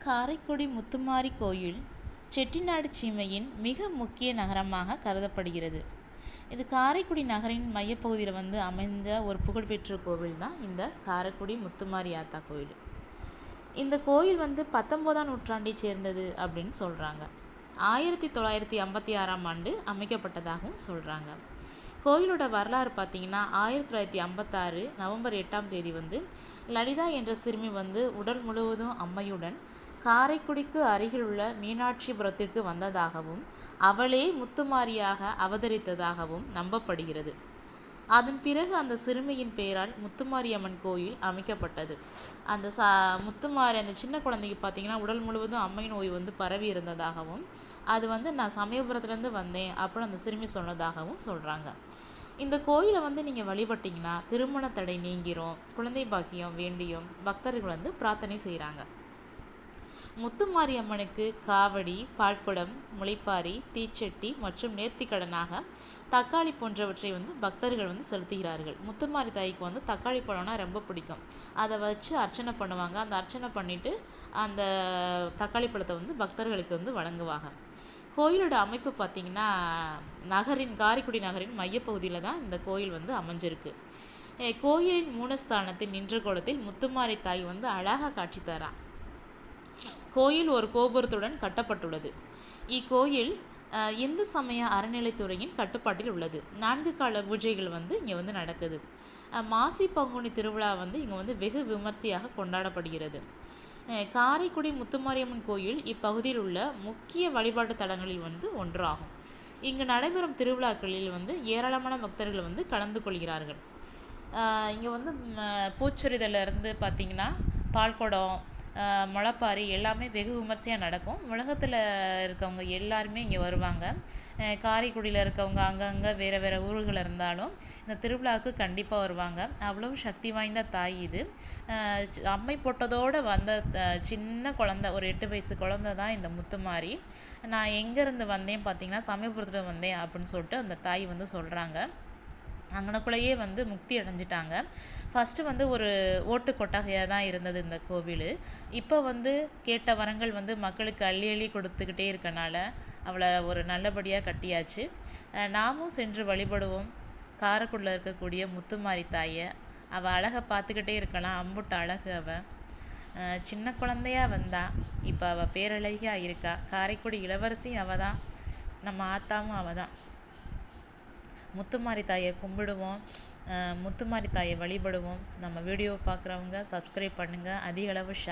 காரைக்குடி முத்துமாரி கோயில் செட்டிநாடு சீமையின் மிக முக்கிய நகரமாக கருதப்படுகிறது. இது காரைக்குடி நகரின் மையப்பகுதியில் அமைந்த ஒரு புகழ்பெற்ற கோவில் தான் இந்த காரைக்குடி முத்துமாரி ஆத்தா கோயில். இந்த கோயில் 19ஆம் நூற்றாண்டை சேர்ந்தது அப்படின்னு சொல்கிறாங்க. 1956ஆம் ஆண்டு அமைக்கப்பட்டதாகவும் சொல்கிறாங்க. கோயிலோட வரலாறு பார்த்திங்கன்னா 1956 நவம்பர் 8ஆம் தேதி லலிதா என்ற சிறுமி உடல் முழுவதும் அம்மையுடன் காரைக்குடிக்கு அருகில் உள்ள மீனாட்சிபுரத்திற்கு வந்ததாகவும் அவளே முத்துமாரியாக அவதரித்ததாகவும் நம்பப்படுகிறது. அதன் பிறகு அந்த சிறுமியின் பெயரால் முத்துமாரியம்மன் கோயில் அமைக்கப்பட்டது. அந்த முத்துமாரி அந்த சின்ன குழந்தைக்கு பார்த்திங்கன்னா உடல் முழுவதும் அம்மை நோய் பரவி இருந்ததாகவும் அது நான் சமயபுரத்துலேருந்து வந்தேன் அப்படின்னு அந்த சிறுமி சொன்னதாகவும் சொல்கிறாங்க. இந்த கோயிலை நீங்கள் வழிபட்டிங்கன்னா திருமண தடை நீங்கிரும், குழந்தை பாக்கியம் வேண்டியும் பக்தர்கள் பிரார்த்தனை செய்கிறாங்க. முத்துமாரி அம்மனுக்கு காவடி, பால்குடம், முளைப்பாரி, தீச்சட்டி மற்றும் நேர்த்திக்கடனாக தக்காளி போன்றவற்றை பக்தர்கள் செலுத்துகிறார்கள். முத்துமாரி தாய்க்கு தக்காளி பழம்னா ரொம்ப பிடிக்கும். அதை வச்சு அர்ச்சனை பண்ணுவாங்க. அந்த அர்ச்சனை பண்ணிவிட்டு அந்த தக்காளி பழத்தை பக்தர்களுக்கு வழங்குவாங்க. கோயிலோட அமைப்பு பார்த்திங்கன்னா காரைக்குடி நகரின் மையப்பகுதியில் தான் இந்த கோயில் அமைஞ்சிருக்கு. கோயிலின் மூலஸ்தானத்தில் நின்ற கோலத்தில் முத்துமாரி தாய் அழகாக காட்சி தரா. கோயில் ஒரு கோபுரத்துடன் கட்டப்பட்டுள்ளது. இக்கோயில் இந்து சமய அறநிலைத்துறையின் கட்டுப்பாட்டில் உள்ளது. 4 கால பூஜைகள் இங்கே நடக்குது. மாசி பங்குனி திருவிழா இங்கே வெகு விமர்சையாக கொண்டாடப்படுகிறது. காரைக்குடி முத்துமாரியம்மன் கோயில் இப்பகுதியில் உள்ள முக்கிய வழிபாட்டு தலங்களில் ஒன்றாகும். இங்கு நடைபெறும் திருவிழாக்களில் ஏராளமான பக்தர்கள் கலந்து கொள்கிறார்கள். இங்கே பூச்சொரிதலேருந்து பார்த்திங்கன்னா பால்குடம், முளைப்பாரி எல்லாமே வெகு விமர்சையாக நடக்கும். உலகத்தில் இருக்கவங்க எல்லாருமே இங்கே வருவாங்க. காரைக்குடியில் இருக்கவங்க அங்கங்கே வேறு ஊர்கள் இருந்தாலும் இந்த திருவிழாவுக்கு கண்டிப்பாக வருவாங்க. அவ்வளவு சக்தி வாய்ந்த தாய் இது. அம்மை போட்டதோடு வந்த சின்ன குழந்த, ஒரு 8 வயசு குழந்த தான் இந்த முத்துமாரி. நான் எங்கேருந்து வந்தேன் பார்த்திங்கன்னா சமயபுரத்தில் வந்தேன் அப்படின்னு சொல்லிட்டு அந்த தாய் சொல்கிறாங்க. அங்கனக்குள்ளேயே முக்தி அடைஞ்சிட்டாங்க. ஃபஸ்ட்டு ஒரு ஓட்டு கொட்டகையாக தான் இருந்தது இந்த கோவில். இப்போ கேட்ட வரங்கள் மக்களுக்கு அள்ளி அள்ளி கொடுத்துக்கிட்டே இருக்கனால அவளை ஒரு நல்லபடியாக கட்டியாச்சு. நாமும் சென்று வழிபடுவோம் காரைக்குடியில் இருக்கக்கூடிய முத்துமாரி தாயை. அவள் அழகை பார்த்துக்கிட்டே இருக்கலாம். அம்புட்டு அழகு அவள். சின்ன குழந்தையாக வந்தா, இப்போ அவள் பேரழகியாக இருக்கா. காரைக்குடி இளவரசி அவள் தான். நம்ம ஆத்தாவும் அவள் தான். முத்துமாரி தாயை கும்பிடுவோம், முத்துமாரி தாயை வழிபடுவோம். நம்ம வீடியோ பார்க்குறவங்க சப்ஸ்கிரைப் பண்ணுங்கள், அதிக அளவு ஷேர்